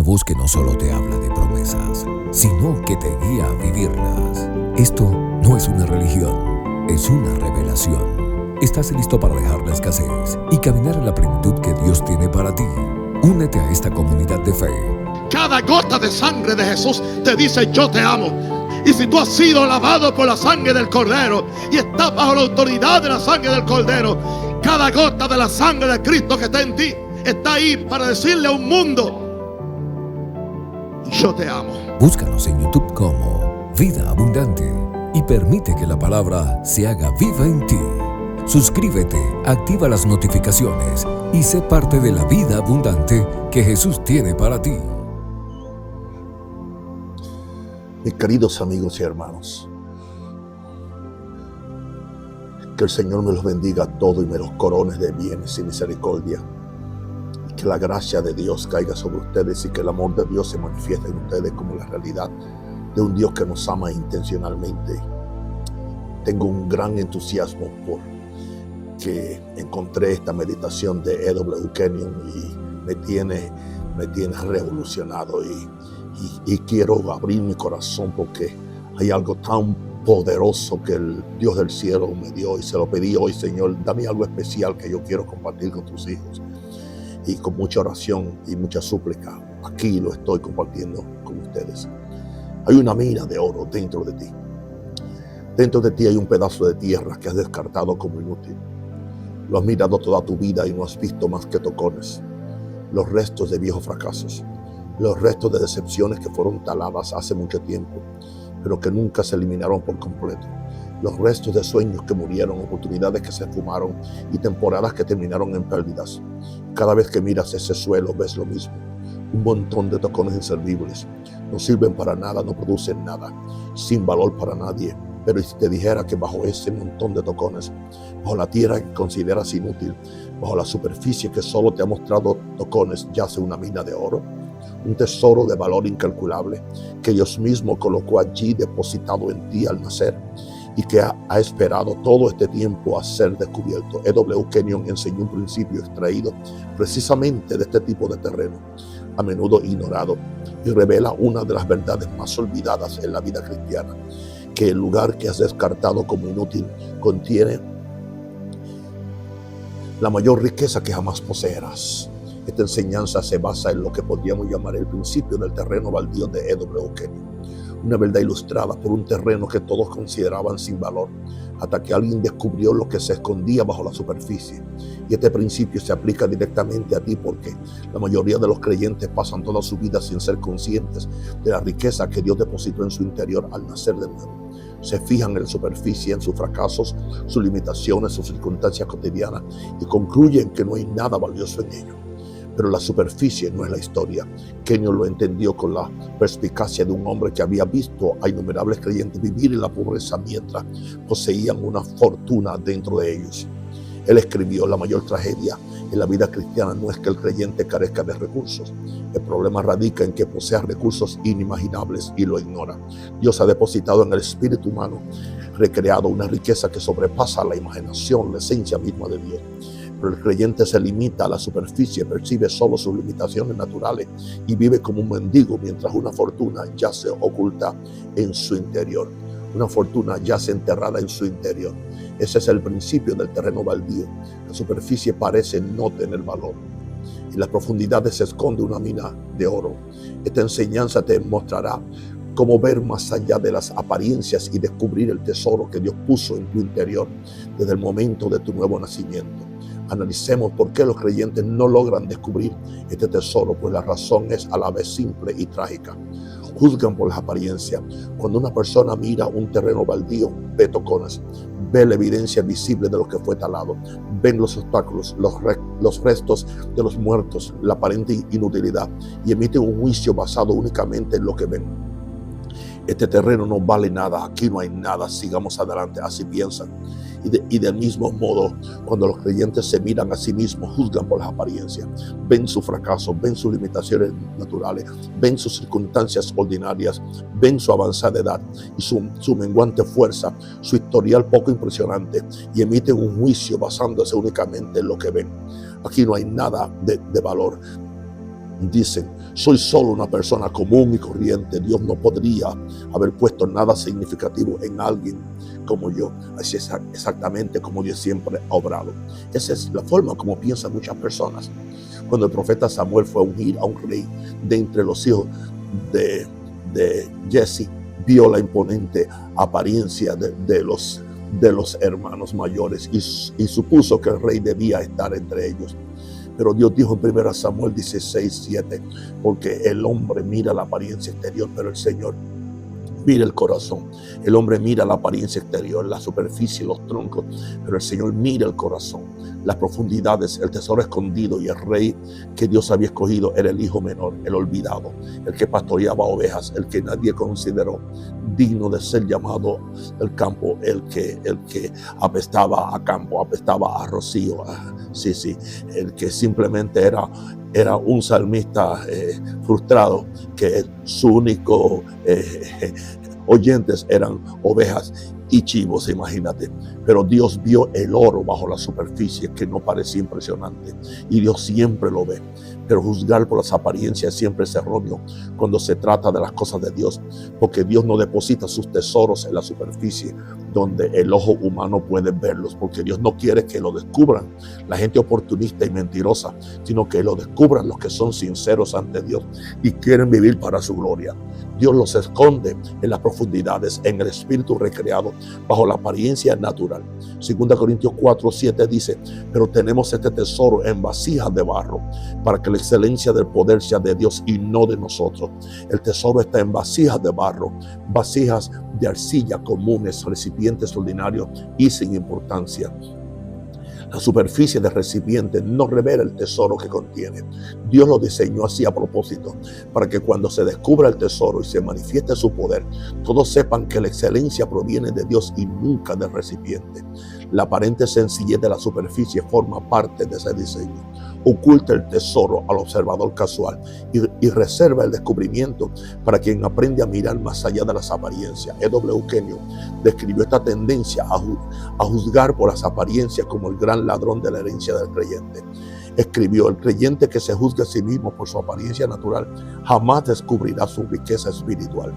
voz que no solo te habla de promesas, sino que te guía a vivirlas. Esto no es una religión, es una revelación. ¿Estás listo para dejar la escasez y caminar en la plenitud que Dios tiene para ti? Únete a esta comunidad de fe. Cada gota de sangre de Jesús te dice: yo te amo. Y si tú has sido lavado por la sangre del Cordero y estás bajo la autoridad de la sangre del Cordero, cada gota de la sangre de Cristo que está en ti está ahí para decirle a un mundo: yo te amo. Búscanos en YouTube como Vida Abundante y permite que la palabra se haga viva en ti. Suscríbete, activa las notificaciones y sé parte de la vida abundante que Jesús tiene para ti. Mis queridos amigos y hermanos, que el Señor me los bendiga a todos y me los corone de bienes y misericordia. Y que la gracia de Dios caiga sobre ustedes y que el amor de Dios se manifieste en ustedes como la realidad de un Dios que nos ama intencionalmente. Tengo un gran entusiasmo por que encontré esta meditación de E.W. Kenyon y me tiene revolucionado y quiero abrir mi corazón porque hay algo tan poderoso que el Dios del cielo me dio y se lo pedí hoy: Señor, dame algo especial que yo quiero compartir con tus hijos. Y con mucha oración y mucha súplica, aquí lo estoy compartiendo con ustedes. Hay una mina de oro dentro de ti. Dentro de ti hay un pedazo de tierra que has descartado como inútil. Lo has mirado toda tu vida y no has visto más que tocones, los restos de viejos fracasos, los restos de decepciones que fueron taladas hace mucho tiempo, pero que nunca se eliminaron por completo, los restos de sueños que murieron, oportunidades que se esfumaron y temporadas que terminaron en pérdidas. Cada vez que miras ese suelo ves lo mismo: un montón de tocones inservibles, no sirven para nada, no producen nada, sin valor para nadie. Pero si te dijera que bajo ese montón de tocones, bajo la tierra que consideras inútil, bajo la superficie que solo te ha mostrado tocones, yace una mina de oro, un tesoro de valor incalculable que Dios mismo colocó allí depositado en ti al nacer y que ha esperado todo este tiempo a ser descubierto. E.W. Kenyon enseñó un principio extraído precisamente de este tipo de terreno, a menudo ignorado, y revela una de las verdades más olvidadas en la vida cristiana: que el lugar que has descartado como inútil contiene la mayor riqueza que jamás poseerás. Esta enseñanza se basa en lo que podríamos llamar el principio del terreno baldío de E.W. Kenyon, una verdad ilustrada por un terreno que todos consideraban sin valor, hasta que alguien descubrió lo que se escondía bajo la superficie. Y este principio se aplica directamente a ti porque la mayoría de los creyentes pasan toda su vida sin ser conscientes de la riqueza que Dios depositó en su interior al nacer de nuevo. Se fijan en la superficie, en sus fracasos, sus limitaciones, sus circunstancias cotidianas y concluyen que no hay nada valioso en ello. Pero la superficie no es la historia. Kenyon lo entendió con la perspicacia de un hombre que había visto a innumerables creyentes vivir en la pobreza mientras poseían una fortuna dentro de ellos. Él escribió: la mayor tragedia en la vida cristiana no es que el creyente carezca de recursos. El problema radica en que posea recursos inimaginables y lo ignora. Dios ha depositado en el espíritu humano recreado una riqueza que sobrepasa la imaginación, la esencia misma de Dios. Pero el creyente se limita a la superficie, percibe solo sus limitaciones naturales y vive como un mendigo mientras una fortuna yace oculta en su interior. Una fortuna yace enterrada en su interior. Ese es el principio del terreno baldío. La superficie parece no tener valor. En las profundidades se esconde una mina de oro. Esta enseñanza te mostrará cómo ver más allá de las apariencias y descubrir el tesoro que Dios puso en tu interior desde el momento de tu nuevo nacimiento. Analicemos por qué los creyentes no logran descubrir este tesoro, pues la razón es a la vez simple y trágica. Juzgan por las apariencias. Cuando una persona mira un terreno baldío, ve tocones, ve la evidencia visible de lo que fue talado, ven los obstáculos, los restos de los muertos, la aparente inutilidad, y emiten un juicio basado únicamente en lo que ven. Este terreno no vale nada, aquí no hay nada, sigamos adelante, así piensan. Y del mismo modo, cuando los creyentes se miran a sí mismos, juzgan por las apariencias, ven su fracaso, ven sus limitaciones naturales, ven sus circunstancias ordinarias, ven su avanzada edad y su menguante fuerza, su historial poco impresionante, y emiten un juicio basándose únicamente en lo que ven. Aquí no hay nada de valor. dicen, soy solo una persona común y corriente. Dios no podría haber puesto nada significativo en alguien como yo. Así es exactamente como Dios siempre ha obrado. Esa es la forma como piensan muchas personas. Cuando el profeta Samuel fue a ungir a un rey de entre los hijos de Jesse, vio la imponente apariencia de los hermanos mayores y supuso que el rey debía estar entre ellos. Pero Dios dijo en 1 Samuel 16:7, porque el hombre mira la apariencia exterior, pero el Señor mira el corazón. El hombre mira la apariencia exterior, la superficie, los troncos, pero el Señor mira el corazón, las profundidades, el tesoro escondido. Y el rey que Dios había escogido era el hijo menor, el olvidado, el que pastoreaba ovejas, el que nadie consideró digno de ser llamado el campo, el que apestaba a campo, apestaba a rocío. Sí, el que simplemente era un salmista frustrado, que su único oyentes eran ovejas y chivos, imagínate. Pero Dios vio el oro bajo la superficie, que no parecía impresionante, y Dios siempre lo ve. Pero juzgar por las apariencias siempre es erróneo cuando se trata de las cosas de Dios, porque Dios no deposita sus tesoros en la superficie donde el ojo humano puede verlos, porque Dios no quiere que lo descubran la gente oportunista y mentirosa, sino que lo descubran los que son sinceros ante Dios y quieren vivir para su gloria. Dios los esconde en las profundidades, en el espíritu recreado, bajo la apariencia natural. 2 Corintios 4:7 dice, pero tenemos este tesoro en vasijas de barro, para que la excelencia del poder sea de Dios y no de nosotros. El tesoro está en vasijas de barro, vasijas de arcilla comunes, recipientes ordinarios y sin importancia. La superficie del recipiente no revela el tesoro que contiene. Dios lo diseñó así a propósito, para que cuando se descubra el tesoro y se manifieste su poder, todos sepan que la excelencia proviene de Dios y nunca del recipiente. La aparente sencillez de la superficie forma parte de ese diseño. Oculta el tesoro al observador casual y reserva el descubrimiento para quien aprende a mirar más allá de las apariencias. E.W. Kenyon describió esta tendencia a juzgar por las apariencias como el gran ladrón de la herencia del creyente. Escribió, el creyente que se juzga a sí mismo por su apariencia natural jamás descubrirá su riqueza espiritual.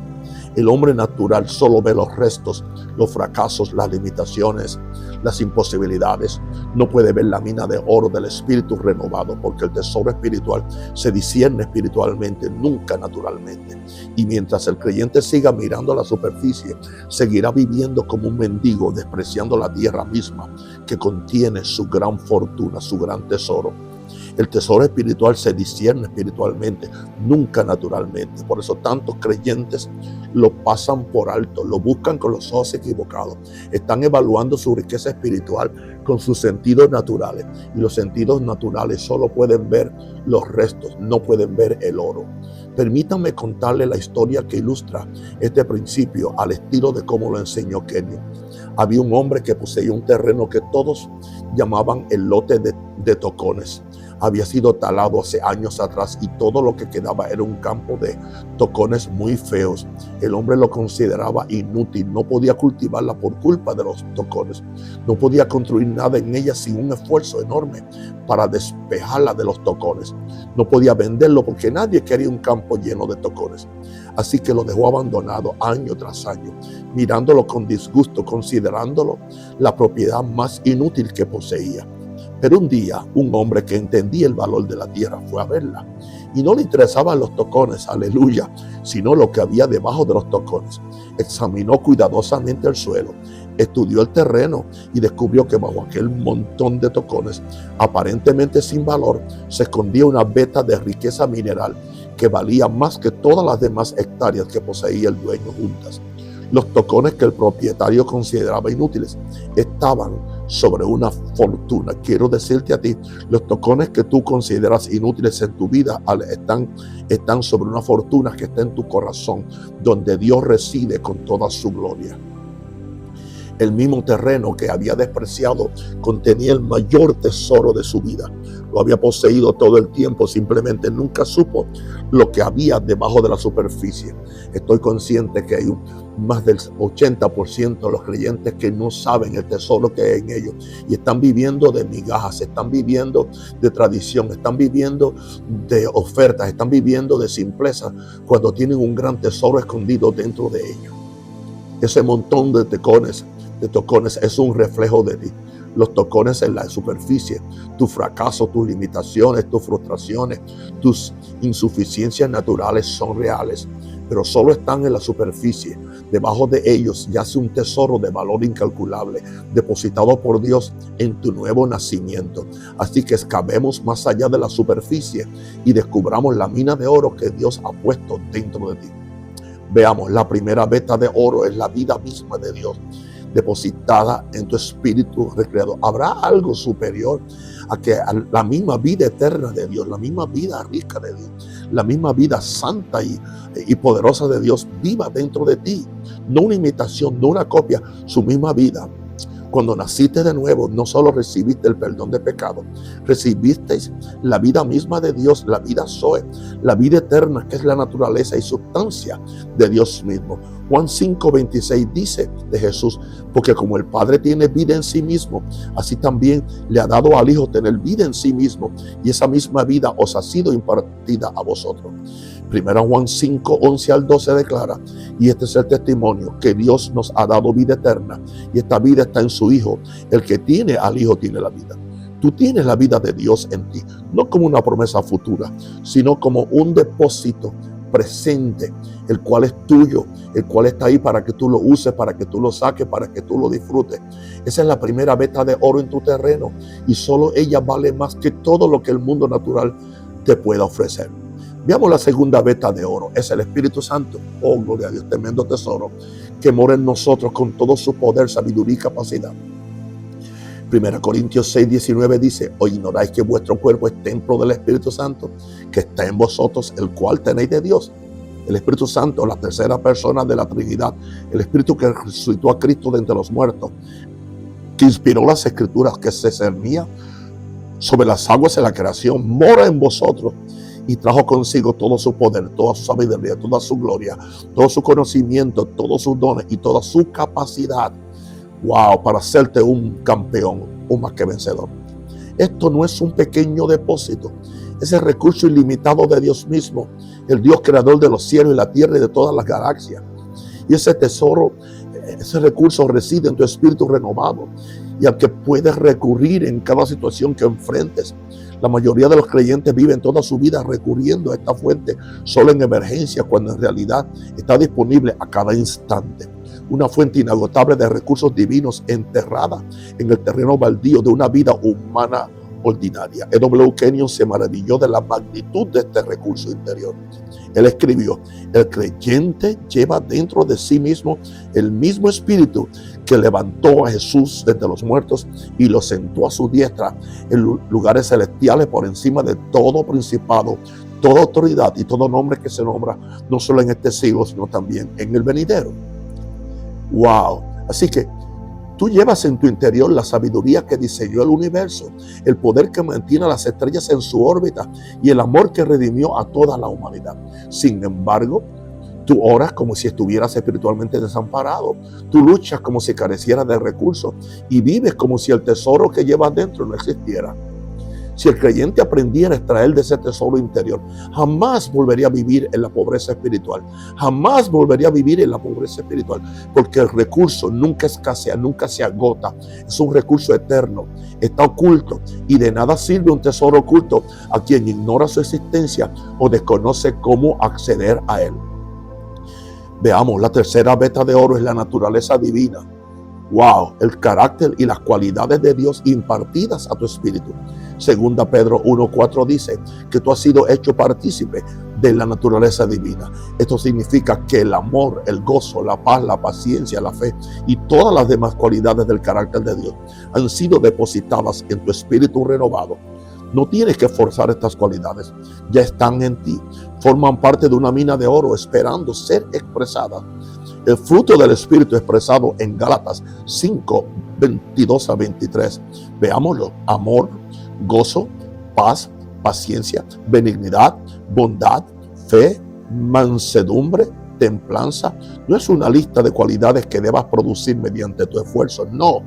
El hombre natural solo ve los restos, los fracasos, las limitaciones, las imposibilidades. No puede ver la mina de oro del espíritu renovado, porque el tesoro espiritual se discierne espiritualmente, nunca naturalmente. Y mientras el creyente siga mirando la superficie, seguirá viviendo como un mendigo, despreciando la tierra misma que contiene su gran fortuna, su gran tesoro. El tesoro espiritual se discierne espiritualmente, nunca naturalmente. Por eso tantos creyentes lo pasan por alto, lo buscan con los ojos equivocados. Están evaluando su riqueza espiritual con sus sentidos naturales. Y los sentidos naturales solo pueden ver los restos, no pueden ver el oro. Permítanme contarle la historia que ilustra este principio al estilo de cómo lo enseñó Kenyon. Había un hombre que poseía un terreno que todos llamaban el lote de tocones. Había sido talado hace años atrás y todo lo que quedaba era un campo de tocones muy feos. El hombre lo consideraba inútil, no podía cultivarla por culpa de los tocones. No podía construir nada en ella sin un esfuerzo enorme para despejarla de los tocones. No podía venderlo porque nadie quería un campo lleno de tocones. Así que lo dejó abandonado año tras año, mirándolo con disgusto, considerándolo la propiedad más inútil que poseía. Pero un día, un hombre que entendía el valor de la tierra fue a verla. Y no le interesaban los tocones, aleluya, sino lo que había debajo de los tocones. Examinó cuidadosamente el suelo, estudió el terreno y descubrió que bajo aquel montón de tocones, aparentemente sin valor, se escondía una veta de riqueza mineral que valía más que todas las demás hectáreas que poseía el dueño juntas. Los tocones que el propietario consideraba inútiles estaban sobre una fortuna. Quiero decirte a ti, los tocones que tú consideras inútiles en tu vida están sobre una fortuna que está en tu corazón, donde Dios reside con toda su gloria. El mismo terreno que había despreciado contenía el mayor tesoro de su vida. Lo había poseído todo el tiempo, simplemente nunca supo lo que había debajo de la superficie. Estoy consciente que hay más del 80% de los creyentes que no saben el tesoro que hay en ellos y están viviendo de migajas, están viviendo de tradición, están viviendo de ofertas, están viviendo de simpleza cuando tienen un gran tesoro escondido dentro de ellos. Ese montón de tocones es un reflejo de ti. Los tocones en la superficie, tu fracaso, tus limitaciones, tus frustraciones, tus insuficiencias naturales son reales, pero solo están en la superficie. Debajo de ellos yace un tesoro de valor incalculable, depositado por Dios en tu nuevo nacimiento. Así que excavemos más allá de la superficie y descubramos la mina de oro que Dios ha puesto dentro de ti. Veamos, la primera veta de oro es la vida misma de Dios, depositada en tu espíritu recreado. ¿Habrá algo superior a que la misma vida eterna de Dios, la misma vida rica de Dios, la misma vida santa y poderosa de Dios viva dentro de ti? No una imitación, no una copia, su misma vida. Cuando naciste de nuevo, no solo recibiste el perdón de pecado, recibiste la vida misma de Dios, la vida Zoe, la vida eterna, que es la naturaleza y sustancia de Dios mismo. Juan 5:26 dice de Jesús: porque como el Padre tiene vida en sí mismo, así también le ha dado al Hijo tener vida en sí mismo, y esa misma vida os ha sido impartida a vosotros. Primera Juan 5:11 al 12 declara: y este es el testimonio, que Dios nos ha dado vida eterna, y esta vida está en su Hijo. El que tiene al Hijo tiene la vida. Tú tienes la vida de Dios en ti, no como una promesa futura, sino como un depósito presente, el cual es tuyo, el cual está ahí para que tú lo uses, para que tú lo saques, para que tú lo disfrutes. Esa es la primera veta de oro en tu terreno, y solo ella vale más que todo lo que el mundo natural te pueda ofrecer. Veamos la segunda veta de oro, es el Espíritu Santo. Oh, gloria a Dios, tremendo tesoro que mora en nosotros con todo su poder, sabiduría y capacidad. 1 Corintios 6:19 dice: ¿o ignoráis que vuestro cuerpo es templo del Espíritu Santo, que está en vosotros, el cual tenéis de Dios? El Espíritu Santo, la tercera persona de la Trinidad, el Espíritu que resucitó a Cristo de entre los muertos, que inspiró las Escrituras, que se cernía sobre las aguas de la creación, mora en vosotros y trajo consigo todo su poder, toda su sabiduría, toda su gloria, todo su conocimiento, todos sus dones y toda su capacidad. Wow, para hacerte un campeón, un más que vencedor. Esto no es un pequeño depósito, es el recurso ilimitado de Dios mismo, el Dios creador de los cielos y la tierra y de todas las galaxias. Y ese tesoro, ese recurso reside en tu espíritu renovado y al que puedes recurrir en cada situación que enfrentes. La mayoría de los creyentes viven toda su vida recurriendo a esta fuente solo en emergencia, cuando en realidad está disponible a cada instante. Una fuente inagotable de recursos divinos enterrada en el terreno baldío de una vida humana ordinaria. W. Kenyon se maravilló de la magnitud de este recurso interior. Él escribió: el creyente lleva dentro de sí mismo el mismo espíritu que levantó a Jesús desde los muertos y lo sentó a su diestra en lugares celestiales por encima de todo principado, toda autoridad y todo nombre que se nombra, no solo en este siglo, sino también en el venidero. Wow. Así que tú llevas en tu interior la sabiduría que diseñó el universo, el poder que mantiene a las estrellas en su órbita y el amor que redimió a toda la humanidad. Sin embargo, tú oras como si estuvieras espiritualmente desamparado. Tú luchas como si carecieras de recursos y vives como si el tesoro que llevas dentro no existiera. Si el creyente aprendiera a extraer de ese tesoro interior, jamás volvería a vivir en la pobreza espiritual. Jamás volvería a vivir en la pobreza espiritual, porque el recurso nunca escasea, nunca se agota. Es un recurso eterno, está oculto, y de nada sirve un tesoro oculto a quien ignora su existencia o desconoce cómo acceder a él. Veamos, la tercera veta de oro es la naturaleza divina. Wow, el carácter y las cualidades de Dios impartidas a tu espíritu. Segunda Pedro 1:4 dice que tú has sido hecho partícipe de la naturaleza divina. Esto significa que el amor, el gozo, la paz, la paciencia, la fe y todas las demás cualidades del carácter de Dios han sido depositadas en tu espíritu renovado. No tienes que forzar estas cualidades, ya están en ti, forman parte de una mina de oro esperando ser expresadas. El fruto del Espíritu expresado en Gálatas 5, 22 a 23. Veámoslo: amor, gozo, paz, paciencia, benignidad, bondad, fe, mansedumbre, templanza. No es una lista de cualidades que debas producir mediante tu esfuerzo, no.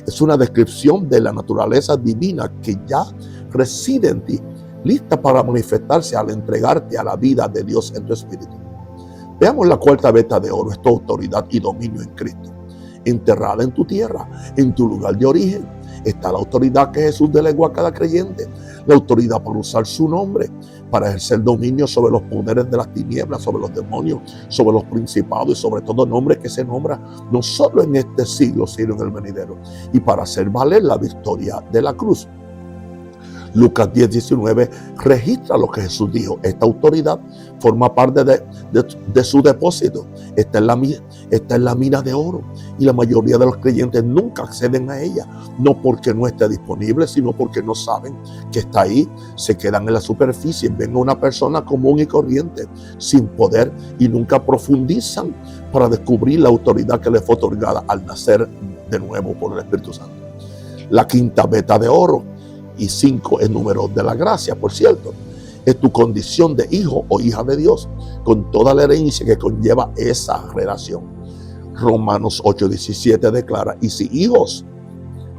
Es una descripción de la naturaleza divina que ya reside en ti, lista para manifestarse al entregarte a la vida de Dios en tu espíritu. Veamos la cuarta veta de oro: es tu autoridad y dominio en Cristo. Enterrada en tu tierra, en tu lugar de origen, está la autoridad que Jesús delegó a cada creyente. La autoridad para usar su nombre, para ejercer dominio sobre los poderes de las tinieblas, sobre los demonios, sobre los principados y sobre todo nombre que se nombra no solo en este siglo, sino en el venidero. Y para hacer valer la victoria de la cruz. Lucas 10, 19 registra lo que Jesús dijo. Esta autoridad forma parte de su depósito. Está en la mina de oro. Y la mayoría de los creyentes nunca acceden a ella. No porque no esté disponible, sino porque no saben que está ahí. Se quedan en la superficie. Ven a una persona común y corriente, sin poder, y nunca profundizan para descubrir la autoridad que les fue otorgada al nacer de nuevo por el Espíritu Santo. La quinta veta de oro, y 5 es número de la gracia, por cierto, es tu condición de hijo o hija de Dios, con toda la herencia que conlleva esa relación. Romanos 8:17 declara: y si hijos,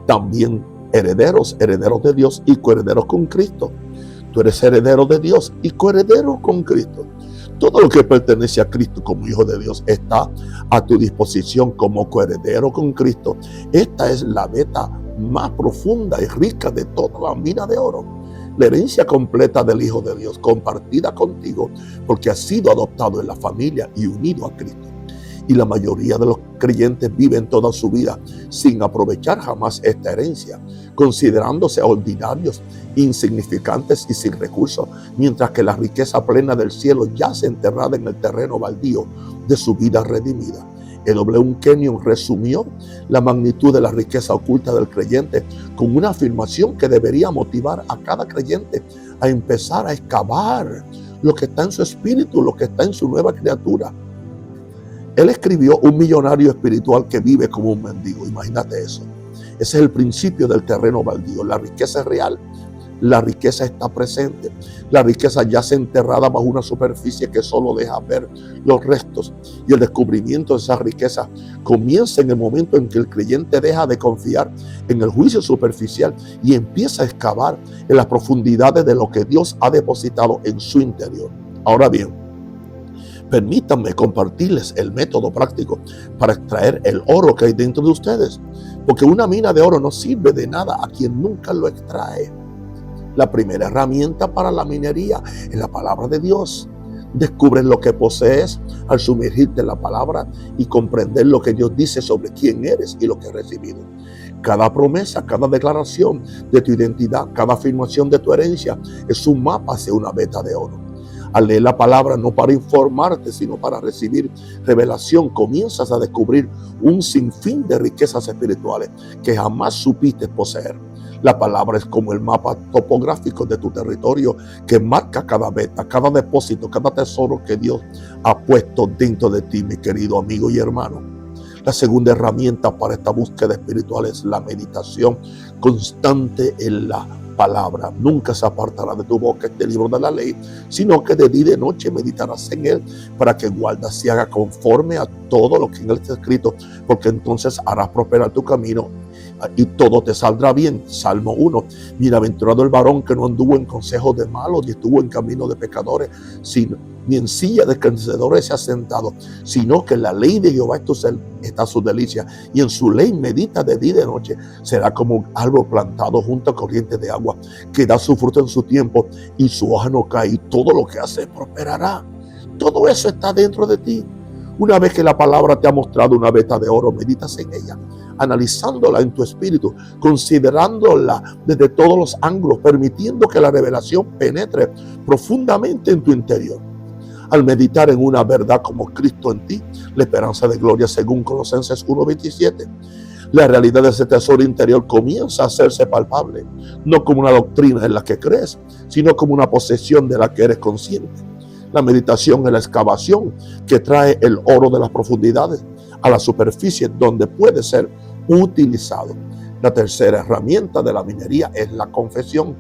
también herederos, herederos de Dios y coherederos con Cristo. Tú eres heredero de Dios y coheredero con Cristo. Todo lo que pertenece a Cristo como hijo de Dios está a tu disposición como coheredero con Cristo. Esta es la veta más profunda y rica de toda la mina de oro. La herencia completa del Hijo de Dios, compartida contigo, porque has sido adoptado en la familia y unido a Cristo. Y la mayoría de los creyentes viven toda su vida sin aprovechar jamás esta herencia, considerándose ordinarios, insignificantes y sin recursos, mientras que la riqueza plena del cielo yace enterrada en el terreno baldío de su vida redimida. W. Kenyon resumió la magnitud de la riqueza oculta del creyente con una afirmación que debería motivar a cada creyente a empezar a excavar lo que está en su espíritu, lo que está en su nueva criatura. Él escribió: un millonario espiritual que vive como un mendigo. Imagínate eso. Ese es el principio del terreno baldío. La riqueza es real. La riqueza está presente. La riqueza yace enterrada bajo una superficie que solo deja ver los restos. Y el descubrimiento de esa riqueza comienza en el momento en que el creyente deja de confiar en el juicio superficial y empieza a excavar en las profundidades de lo que Dios ha depositado en su interior. Ahora bien, permítanme compartirles el método práctico para extraer el oro que hay dentro de ustedes. Porque una mina de oro no sirve de nada a quien nunca lo extrae. La primera herramienta para la minería es la palabra de Dios. Descubres lo que posees al sumergirte en la palabra y comprender lo que Dios dice sobre quién eres y lo que has recibido. Cada promesa, cada declaración de tu identidad, cada afirmación de tu herencia es un mapa hacia una veta de oro. Al leer la palabra no para informarte, sino para recibir revelación, comienzas a descubrir un sinfín de riquezas espirituales que jamás supiste poseer. La palabra es como el mapa topográfico de tu territorio que marca cada veta, cada depósito, cada tesoro que Dios ha puesto dentro de ti, mi querido amigo y hermano. La segunda herramienta para esta búsqueda espiritual es la meditación constante en la palabra. Nunca se apartará de tu boca este libro de la ley, sino que de día y de noche meditarás en él, para que guardas y haga conforme a todo lo que en él está escrito, porque entonces harás prosperar tu camino y todo te saldrá bien. Salmo 1. Bienaventurado el varón que no anduvo en consejo de malos, ni estuvo en camino de pecadores, ni en silla de escarnecedores se ha sentado, sino que en la ley de Jehová está su delicia, y en su ley medita de día y de noche. Será como un árbol plantado junto a corrientes de agua, que da su fruto en su tiempo, y su hoja no cae, y todo lo que hace prosperará. Todo eso está dentro de ti. Una vez que la palabra te ha mostrado una veta de oro, meditas en ella, analizándola en tu espíritu, considerándola desde todos los ángulos, permitiendo que la revelación penetre profundamente en tu interior. Al meditar en una verdad como Cristo en ti, la esperanza de gloria según Colosenses 1:27, la realidad de ese tesoro interior comienza a hacerse palpable, no como una doctrina en la que crees, sino como una posesión de la que eres consciente. La meditación es la excavación que trae el oro de las profundidades a la superficie donde puede ser utilizado. La tercera herramienta de la minería es la confesión.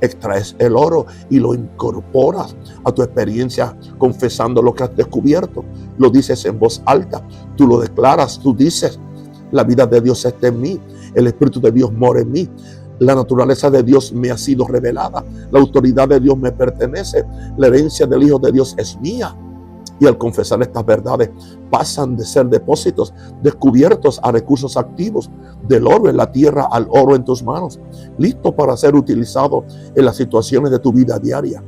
Extraes el oro y lo incorporas a tu experiencia confesando lo que has descubierto. Lo dices en voz alta, tú lo declaras, tú dices: la vida de Dios está en mí, el Espíritu de Dios mora en mí, la naturaleza de Dios me ha sido revelada, la autoridad de Dios me pertenece, la herencia del Hijo de Dios es mía. Y al confesar estas verdades, pasan de ser depósitos descubiertos a recursos activos, del oro en la tierra al oro en tus manos, listo para ser utilizado en las situaciones de tu vida diaria.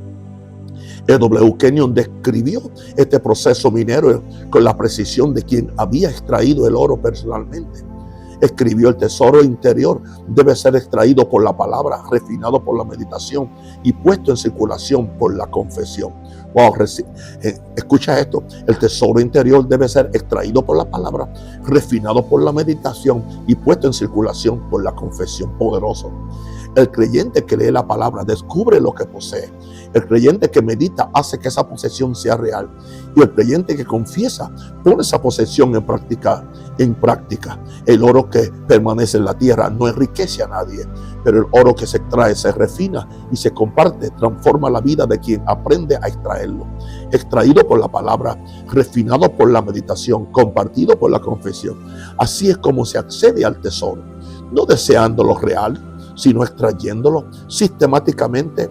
W. Kenyon describió este proceso minero con la precisión de quien había extraído el oro personalmente. Escribió: el tesoro interior debe ser extraído por la palabra, refinado por la meditación y puesto en circulación por la confesión. Wow, escucha esto: el tesoro interior debe ser extraído por la palabra, refinado por la meditación y puesto en circulación por la confesión. Poderoso. El creyente que lee la palabra descubre lo que posee. El creyente que medita hace que esa posesión sea real. Y el creyente que confiesa pone esa posesión en práctica. El oro que permanece en la tierra no enriquece a nadie, pero el oro que se extrae se refina y se comparte, transforma la vida de quien aprende a extraerlo. Extraído por la palabra, refinado por la meditación, compartido por la confesión. Así es como se accede al tesoro, no deseando lo real, sino extrayéndolo sistemáticamente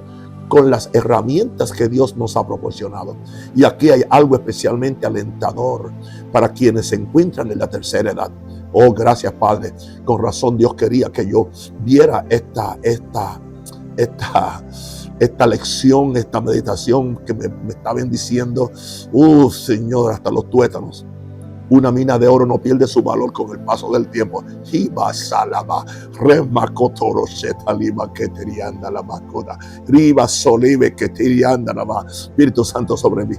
con las herramientas que Dios nos ha proporcionado. Y aquí hay algo especialmente alentador para quienes se encuentran en la tercera edad. Oh, gracias, Padre. Con razón Dios quería que yo viera esta lección, esta meditación que me está bendiciendo. Señor, hasta los tuétanos. Una mina de oro no pierde su valor con el paso del tiempo. Espíritu Santo sobre mí.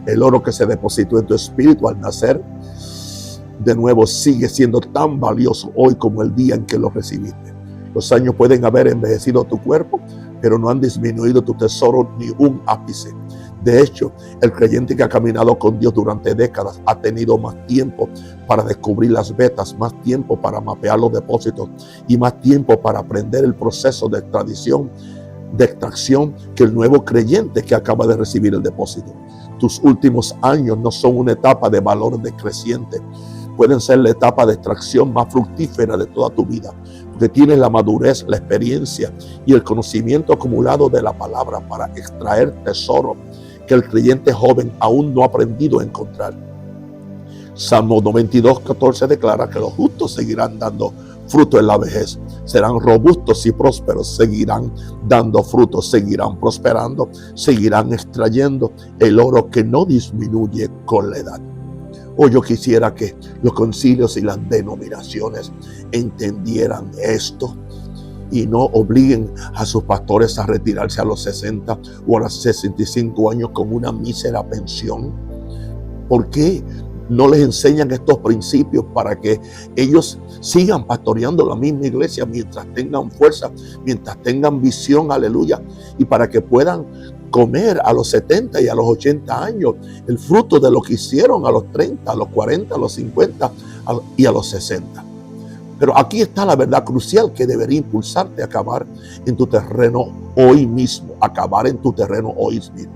El oro que se depositó en tu espíritu al nacer de nuevo sigue siendo tan valioso hoy como el día en que lo recibiste. Los años pueden haber envejecido tu cuerpo, pero no han disminuido tu tesoro ni un ápice. De hecho, el creyente que ha caminado con Dios durante décadas ha tenido más tiempo para descubrir las vetas, más tiempo para mapear los depósitos y más tiempo para aprender el proceso de extracción que el nuevo creyente que acaba de recibir el depósito. Tus últimos años no son una etapa de valor decreciente, pueden ser la etapa de extracción más fructífera de toda tu vida, porque tienes la madurez, la experiencia y el conocimiento acumulado de la palabra para extraer tesoro que el creyente joven aún no ha aprendido a encontrar. Salmo 92:14 declara que los justos seguirán dando fruto en la vejez, serán robustos y prósperos, seguirán dando frutos, seguirán prosperando, seguirán extrayendo el oro que no disminuye con la edad. Hoy yo quisiera que los concilios y las denominaciones entendieran esto y no obliguen a sus pastores a retirarse a los 60 o a los 65 años con una mísera pensión. ¿Por qué no les enseñan estos principios para que ellos sigan pastoreando la misma iglesia mientras tengan fuerza, mientras tengan visión, aleluya, y para que puedan comer a los 70 y a los 80 años el fruto de lo que hicieron a los 30, a los 40, a los 50 y a los 60? Pero aquí está la verdad crucial que debería impulsarte a acabar en tu terreno hoy mismo. Acabar en tu terreno hoy mismo.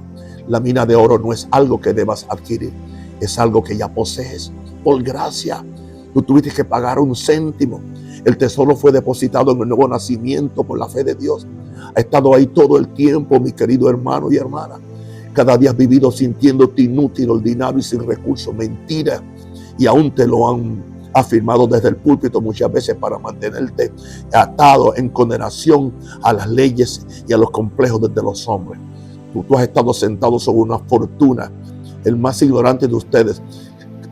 La mina de oro no es algo que debas adquirir, es algo que ya posees por gracia. Tú tuviste que pagar un céntimo. El tesoro fue depositado en el nuevo nacimiento por la fe de Dios. Ha estado ahí todo el tiempo, mi querido hermano y hermana. Cada día has vivido sintiéndote inútil, ordinario y sin recursos, mentira, y aún te lo han afirmado desde el púlpito muchas veces para mantenerte atado en condenación a las leyes y a los complejos de los hombres. Tú has estado sentado sobre una fortuna. El más ignorante de ustedes,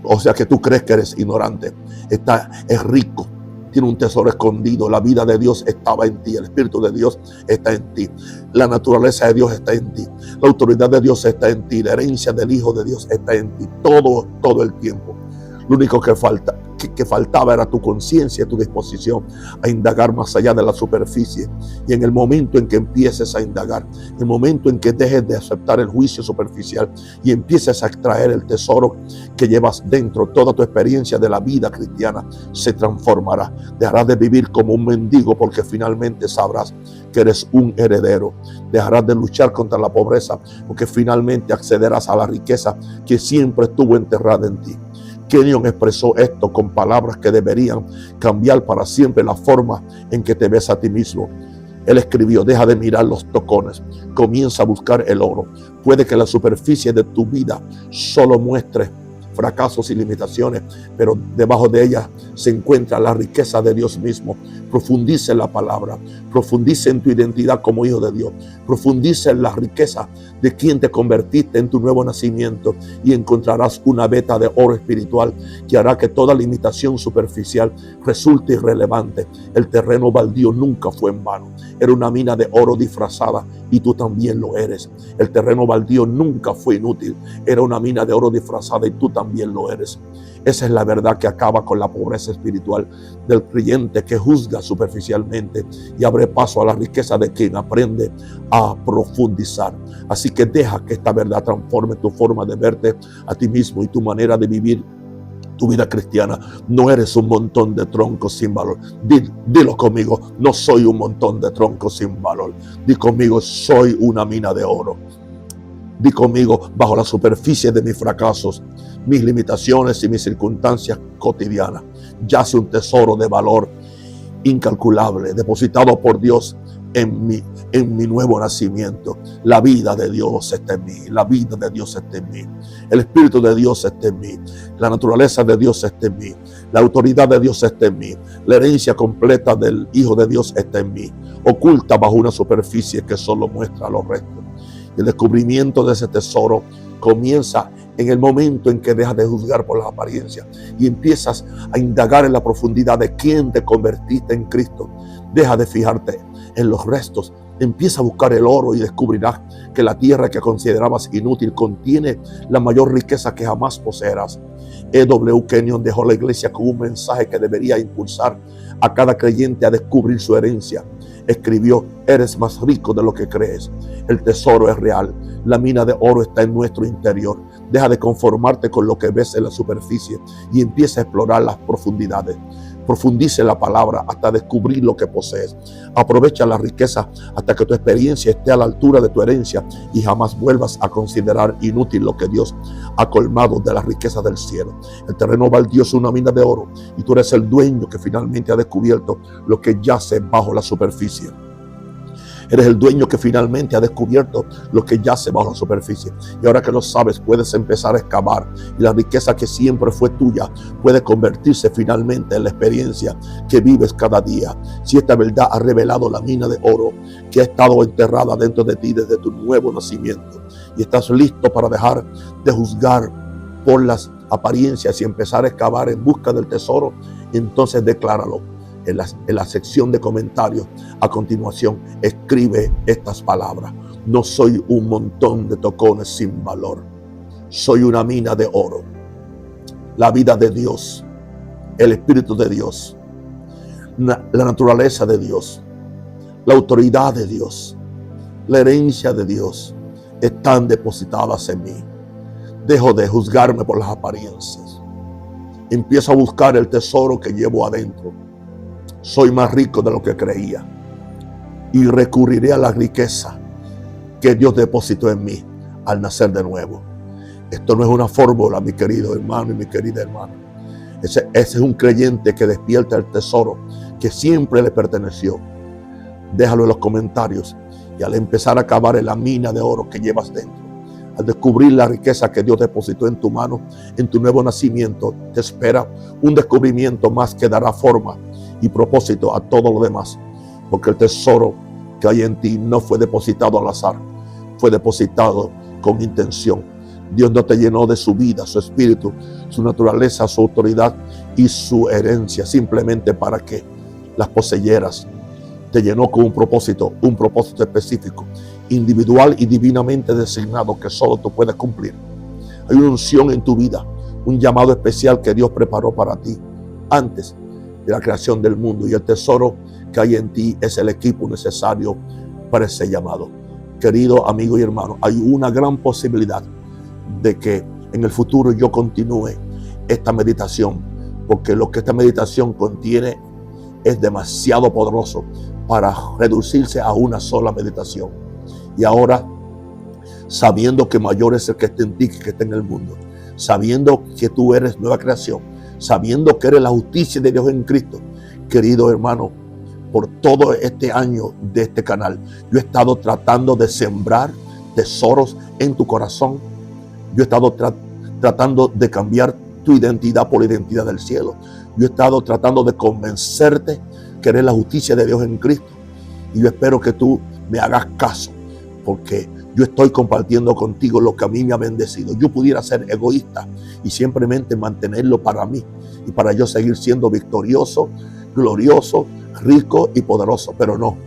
o sea que tú crees que eres ignorante, es rico, tiene un tesoro escondido. La vida de Dios estaba en ti, el Espíritu de Dios está en ti, la naturaleza de Dios está en ti, la autoridad de Dios está en ti, la herencia del Hijo de Dios está en ti, todo el tiempo. Lo único que que faltaba era tu conciencia, tu disposición a indagar más allá de la superficie. Y en el momento en que empieces a indagar, en el momento en que dejes de aceptar el juicio superficial y empieces a extraer el tesoro que llevas dentro, toda tu experiencia de la vida cristiana se transformará. Dejarás de vivir como un mendigo porque finalmente sabrás que eres un heredero. Dejarás de luchar contra la pobreza porque finalmente accederás a la riqueza que siempre estuvo enterrada en ti. Kenyon expresó esto con palabras que deberían cambiar para siempre la forma en que te ves a ti mismo. Él escribió: deja de mirar los tocones, comienza a buscar el oro. Puede que la superficie de tu vida solo muestre fracasos y limitaciones, pero debajo de ella se encuentra la riqueza de Dios mismo. Profundice en la palabra, profundice en tu identidad como hijo de Dios, profundice en la riqueza de quien te convertiste en tu nuevo nacimiento y encontrarás una veta de oro espiritual que hará que toda limitación superficial resulte irrelevante. El terreno baldío nunca fue en vano, era una mina de oro disfrazada y tú también lo eres. El terreno baldío nunca fue inútil, era una mina de oro disfrazada y tú también lo eres. Esa es la verdad que acaba con la pobreza espiritual del creyente que juzga superficialmente y abre paso a la riqueza de quien aprende a profundizar. Así que deja que esta verdad transforme tu forma de verte a ti mismo y tu manera de vivir tu vida cristiana. No eres un montón de troncos sin valor. Dilo conmigo: no soy un montón de troncos sin valor. Di conmigo: soy una mina de oro. Di conmigo: bajo la superficie de mis fracasos, mis limitaciones y mis circunstancias cotidianas, yace un tesoro de valor incalculable, depositado por Dios en mi nuevo nacimiento. La vida de Dios está en mí, la vida de Dios está en mí, el Espíritu de Dios está en mí, la naturaleza de Dios está en mí, la autoridad de Dios está en mí, la herencia completa del Hijo de Dios está en mí, oculta bajo una superficie que solo muestra los restos. El descubrimiento de ese tesoro comienza en el momento en que dejas de juzgar por las apariencias y empiezas a indagar en la profundidad de quién te convertiste en Cristo. Deja de fijarte en los restos, empieza a buscar el oro y descubrirás que la tierra que considerabas inútil contiene la mayor riqueza que jamás poseerás. E.W. Kenyon dejó la iglesia con un mensaje que debería impulsar a cada creyente a descubrir su herencia. Escribió: eres más rico de lo que crees. El tesoro es real. La mina de oro está en nuestro interior. Deja de conformarte con lo que ves en la superficie y empieza a explorar las profundidades. Profundice en la palabra hasta descubrir lo que posees. Aprovecha la riqueza hasta que tu experiencia esté a la altura de tu herencia y jamás vuelvas a considerar inútil lo que Dios ha colmado de las riquezas del cielo. El terreno baldío es una mina de oro y tú eres el dueño que finalmente ha descubierto lo que yace bajo la superficie. Eres el dueño que finalmente ha descubierto lo que yace bajo la superficie. Y ahora que lo sabes, puedes empezar a excavar. Y la riqueza que siempre fue tuya puede convertirse finalmente en la experiencia que vives cada día. Si esta verdad ha revelado la mina de oro que ha estado enterrada dentro de ti desde tu nuevo nacimiento, y estás listo para dejar de juzgar por las apariencias y empezar a excavar en busca del tesoro, entonces decláralo. En la sección de comentarios a continuación escribe estas palabras: no soy un montón de tocones sin valor, soy una mina de oro. La vida de Dios, el Espíritu de Dios, la naturaleza de Dios, la autoridad de Dios, la herencia de Dios están depositadas en mí. Dejo de juzgarme por las apariencias. Empiezo a buscar el tesoro que llevo adentro. Soy más rico de lo que creía y recurriré a la riqueza que Dios depositó en mí al nacer de nuevo. Esto no es una fórmula, mi querido hermano y mi querida hermana. Ese es un creyente que despierta el tesoro que siempre le perteneció. Déjalo en los comentarios y al empezar a cavar en la mina de oro que llevas dentro, al descubrir la riqueza que Dios depositó en tu mano, en tu nuevo nacimiento, te espera un descubrimiento más que dará forma y propósito a todo lo demás, porque el tesoro que hay en ti no fue depositado al azar, fue depositado con intención. Dios no te llenó de su vida, su espíritu, su naturaleza, su autoridad y su herencia simplemente para que las poseyeras. Te llenó con un propósito específico, individual y divinamente designado que solo tú puedes cumplir. Hay una unción en tu vida, un llamado especial que Dios preparó para ti. antes de la creación del mundo, y el tesoro que hay en ti es el equipo necesario para ese llamado. Querido amigo y hermano, hay una gran posibilidad de que en el futuro yo continúe esta meditación, porque lo que esta meditación contiene es demasiado poderoso para reducirse a una sola meditación. Y ahora, sabiendo que mayor es el que está en ti que el que está en el mundo, sabiendo que tú eres nueva creación, sabiendo que eres la justicia de Dios en Cristo, querido hermano, por todo este año de este canal, yo he estado tratando de sembrar tesoros en tu corazón. Yo he estado tratando de cambiar tu identidad por la identidad del cielo. Yo he estado tratando de convencerte que eres la justicia de Dios en Cristo. Y yo espero que tú me hagas caso, porque yo estoy compartiendo contigo lo que a mí me ha bendecido. Yo pudiera ser egoísta y simplemente mantenerlo para mí y para yo seguir siendo victorioso, glorioso, rico y poderoso. Pero no,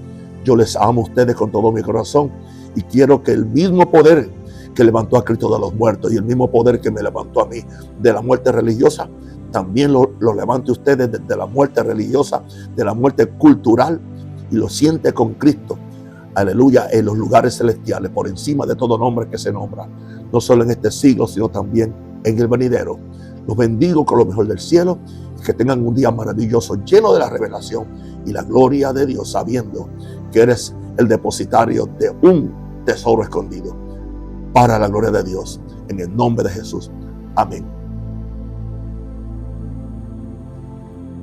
yo les amo a ustedes con todo mi corazón y quiero que el mismo poder que levantó a Cristo de los muertos y el mismo poder que me levantó a mí de la muerte religiosa, también lo levante ustedes de la muerte religiosa, de la muerte cultural, y lo siente con Cristo, aleluya, en los lugares celestiales, por encima de todo nombre que se nombra, no solo en este siglo, sino también en el venidero. Los bendigo con lo mejor del cielo, y que tengan un día maravilloso, lleno de la revelación y la gloria de Dios, sabiendo que eres el depositario de un tesoro escondido, para la gloria de Dios, en el nombre de Jesús. Amén.